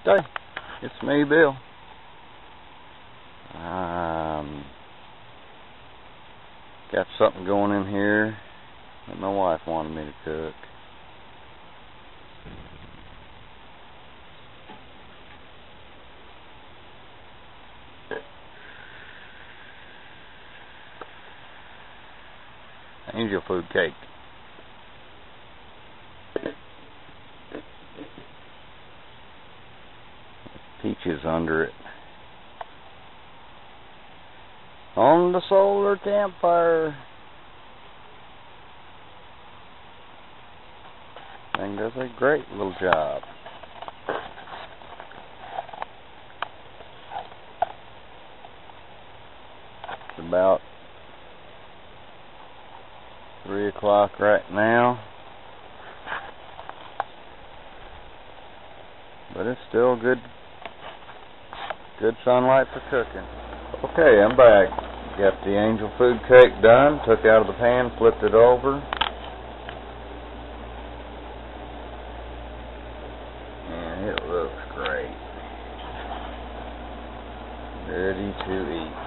Hey, it's me, Bill. Got something going in here that my wife wanted me to cook. Angel food cake. Peaches under it. On the solar campfire. Thing does a great little job. It's about 3 o'clock right now, but it's still good sunlight for cooking. Okay, I'm back. Got the angel food cake done, took out of the pan, flipped it over, and it looks great. Ready to eat.